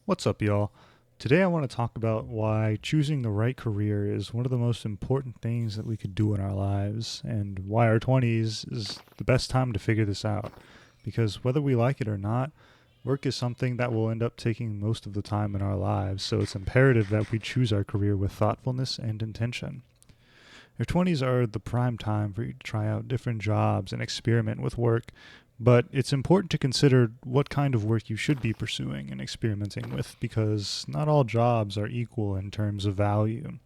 What's up, y'all? Today I want to talk about why choosing the right career is one of the most important things that we could do in our lives, and why our 20s is the best time to figure this out. Because whether we like it or not, work is something that will end up taking most of the time in our lives, so it's imperative that we choose our career with thoughtfulness and intention. Your 20s are the prime time for you to try out different jobs and experiment with work, but it's important to consider what kind of work you should be pursuing and experimenting with because not all jobs are equal in terms of value.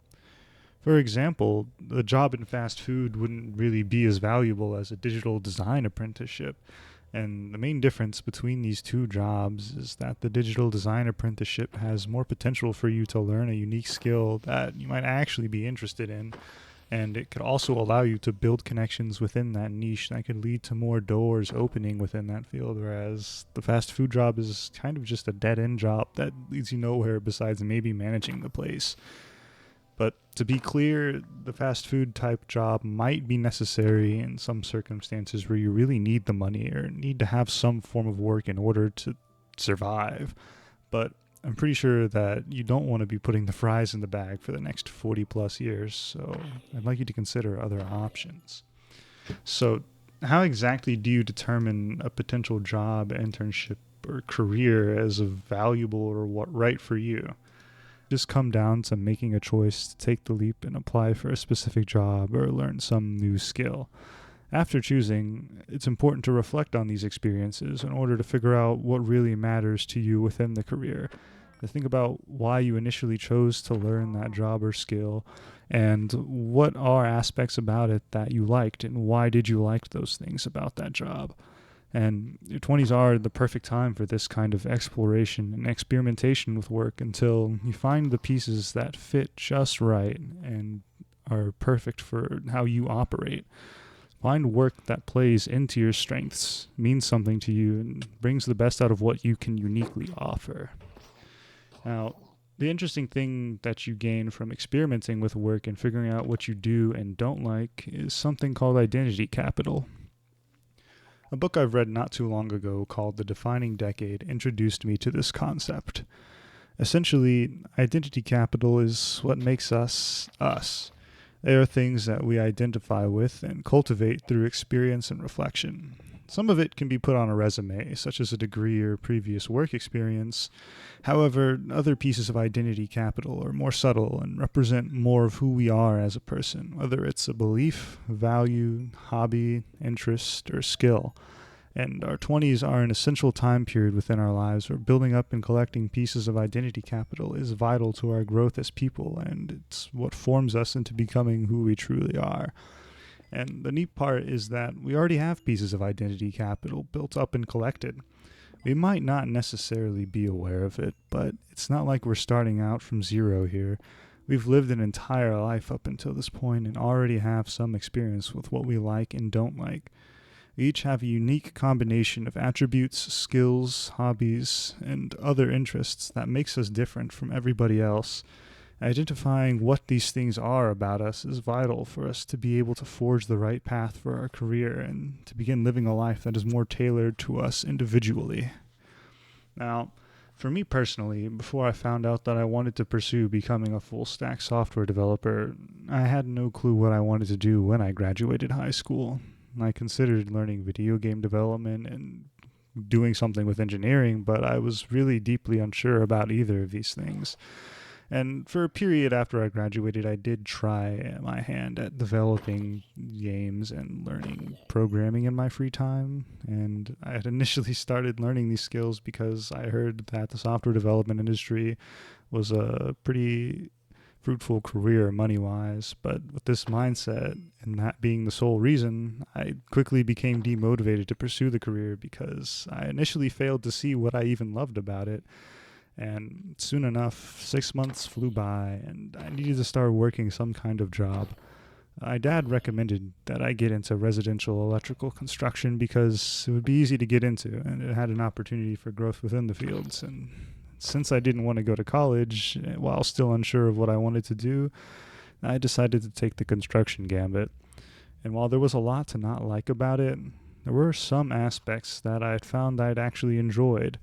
For example, a job in fast food wouldn't really be as valuable as a digital design apprenticeship. And the main difference between these two jobs is that the digital design apprenticeship has more potential for you to learn a unique skill that you might actually be interested in, and it could also allow you to build connections within that niche that could lead to more doors opening within that field, whereas the fast food job is kind of just a dead end job that leads you nowhere besides maybe managing the place. But to be clear, the fast food type job might be necessary in some circumstances where you really need the money or need to have some form of work in order to survive. But I'm pretty sure that you don't want to be putting the fries in the bag for the next 40 plus years, so I'd like you to consider other options. So, how exactly do you determine a potential job, internship, or career as a valuable or what right for you? Just come down to making a choice to take the leap and apply for a specific job or learn some new skill. After choosing, it's important to reflect on these experiences in order to figure out what really matters to you within the career. To think about why you initially chose to learn that job or skill, and what are aspects about it that you liked, and why did you like those things about that job. And your 20s are the perfect time for this kind of exploration and experimentation with work until you find the pieces that fit just right and are perfect for how you operate. Find work that plays into your strengths, means something to you, and brings the best out of what you can uniquely offer. Now, the interesting thing that you gain from experimenting with work and figuring out what you do and don't like is something called identity capital. A book I've read not too long ago called The Defining Decade introduced me to this concept. Essentially, identity capital is what makes us us. They are things that we identify with and cultivate through experience and reflection. Some of it can be put on a resume, such as a degree or previous work experience. However, other pieces of identity capital are more subtle and represent more of who we are as a person, whether it's a belief, value, hobby, interest, or skill. And our 20s are an essential time period within our lives where building up and collecting pieces of identity capital is vital to our growth as people, and it's what forms us into becoming who we truly are. And the neat part is that we already have pieces of identity capital built up and collected. We might not necessarily be aware of it, but it's not like we're starting out from zero here. We've lived an entire life up until this point and already have some experience with what we like and don't like. We each have a unique combination of attributes, skills, hobbies, and other interests that makes us different from everybody else. Identifying what these things are about us is vital for us to be able to forge the right path for our career and to begin living a life that is more tailored to us individually. Now, for me personally, before I found out that I wanted to pursue becoming a full stack software developer, I had no clue what I wanted to do when I graduated high school. I considered learning video game development and doing something with engineering, but I was really deeply unsure about either of these things. And for a period after I graduated, I did try my hand at developing games and learning programming in my free time. And I had initially started learning these skills because I heard that the software development industry was a pretty fruitful career money wise, but with this mindset and that being the sole reason, I quickly became demotivated to pursue the career because I initially failed to see what I even loved about it. And soon enough, 6 months flew by, and I needed to start working some kind of job. My dad recommended that I get into residential electrical construction because it would be easy to get into, and it had an opportunity for growth within the fields. And since I didn't want to go to college, while still unsure of what I wanted to do, I decided to take the construction gambit. And while there was a lot to not like about it, there were some aspects that I had found I'd actually enjoyed.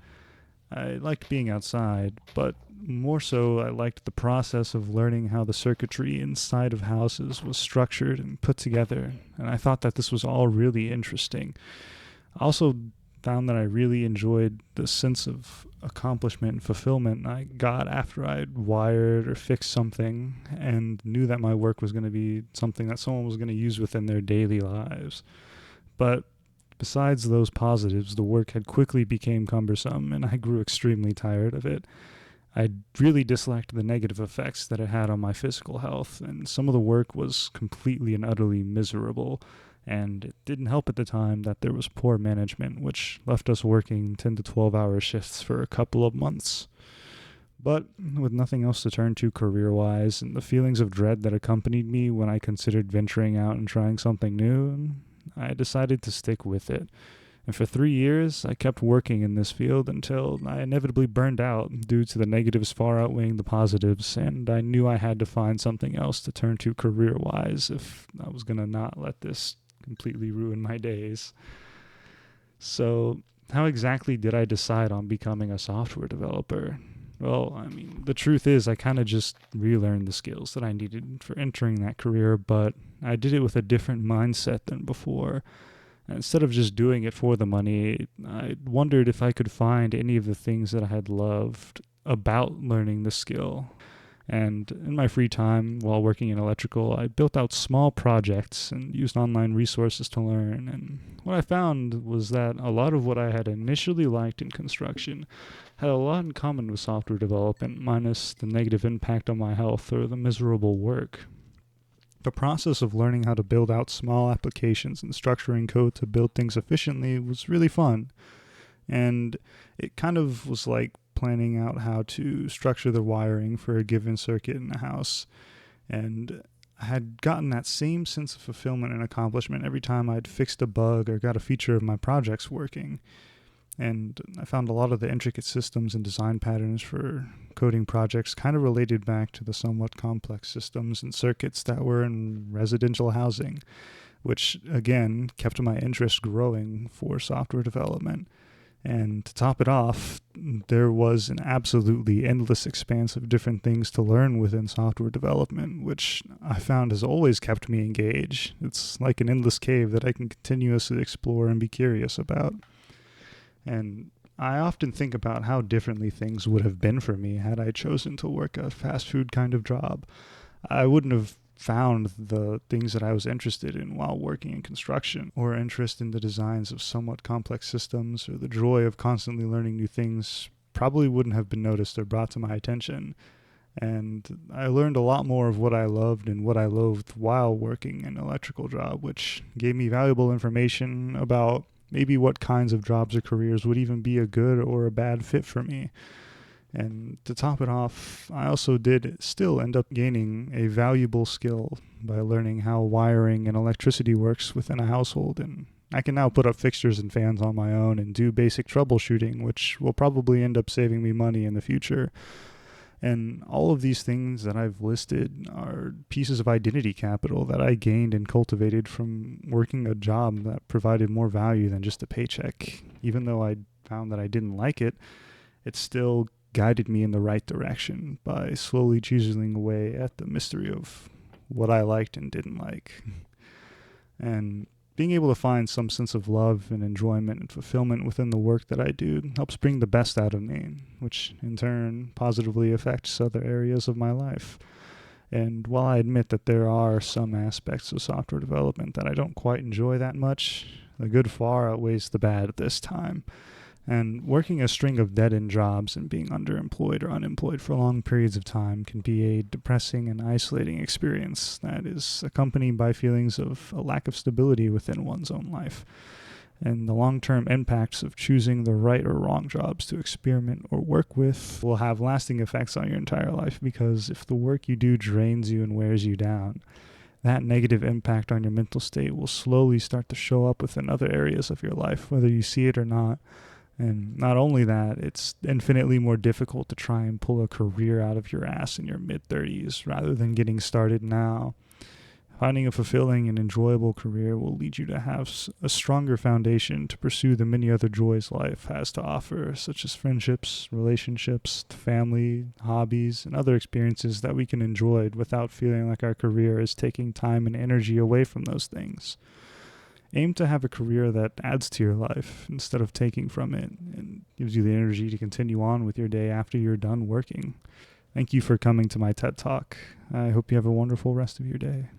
I liked being outside, but more so, I liked the process of learning how the circuitry inside of houses was structured and put together, and I thought that this was all really interesting. I also found that I really enjoyed the sense of accomplishment and fulfillment I got after I'd wired or fixed something and knew that my work was going to be something that someone was going to use within their daily lives. But besides those positives, the work had quickly become cumbersome and I grew extremely tired of it. I really disliked the negative effects that it had on my physical health, and some of the work was completely and utterly miserable. And it didn't help at the time that there was poor management, which left us working 10 to 12-hour shifts for a couple of months. But with nothing else to turn to career wise, and the feelings of dread that accompanied me when I considered venturing out and trying something new, I decided to stick with it. And for 3 years, I kept working in this field until I inevitably burned out due to the negatives far outweighing the positives, and I knew I had to find something else to turn to career-wise if I was going to not let this completely ruin my days. So, how exactly did I decide on becoming a software developer? Well, I mean, the truth is I kind of just relearned the skills that I needed for entering that career, but I did it with a different mindset than before. Instead of just doing it for the money, I wondered if I could find any of the things that I had loved about learning the skill. And in my free time while working in electrical, I built out small projects and used online resources to learn. And what I found was that a lot of what I had initially liked in construction had a lot in common with software development, minus the negative impact on my health or the miserable work. The process of learning how to build out small applications and structuring code to build things efficiently was really fun. And it kind of was like planning out how to structure the wiring for a given circuit in a house. And I had gotten that same sense of fulfillment and accomplishment every time I'd fixed a bug or got a feature of my projects working. And I found a lot of the intricate systems and design patterns for coding projects kind of related back to the somewhat complex systems and circuits that were in residential housing, which again kept my interest growing for software development. And to top it off, there was an absolutely endless expanse of different things to learn within software development, which I found has always kept me engaged. It's like an endless cave that I can continuously explore and be curious about. And I often think about how differently things would have been for me had I chosen to work a fast food kind of job. I wouldn't have found the things that I was interested in while working in construction, or interest in the designs of somewhat complex systems, or the joy of constantly learning new things probably wouldn't have been noticed or brought to my attention. And I learned a lot more of what I loved and what I loathed while working an electrical job, which gave me valuable information about maybe what kinds of jobs or careers would even be a good or a bad fit for me. And to top it off, I also did still end up gaining a valuable skill by learning how wiring and electricity works within a household. And I can now put up fixtures and fans on my own and do basic troubleshooting, which will probably end up saving me money in the future. And all of these things that I've listed are pieces of identity capital that I gained and cultivated from working a job that provided more value than just a paycheck. Even though I found that I didn't like it, it still guided me in the right direction by slowly chiseling away at the mystery of what I liked and didn't like. And being able to find some sense of love and enjoyment and fulfillment within the work that I do helps bring the best out of me, which in turn positively affects other areas of my life. And while I admit that there are some aspects of software development that I don't quite enjoy that much, the good far outweighs the bad at this time. And working a string of dead-end jobs and being underemployed or unemployed for long periods of time can be a depressing and isolating experience that is accompanied by feelings of a lack of stability within one's own life. And the long-term impacts of choosing the right or wrong jobs to experiment or work with will have lasting effects on your entire life, because if the work you do drains you and wears you down, that negative impact on your mental state will slowly start to show up within other areas of your life, whether you see it or not. And not only that, it's infinitely more difficult to try and pull a career out of your ass in your mid-30s rather than getting started now. Finding a fulfilling and enjoyable career will lead you to have a stronger foundation to pursue the many other joys life has to offer, such as friendships, relationships, family, hobbies, and other experiences that we can enjoy without feeling like our career is taking time and energy away from those things. Aim to have a career that adds to your life instead of taking from it and gives you the energy to continue on with your day after you're done working. Thank you for coming to my TED Talk. I hope you have a wonderful rest of your day.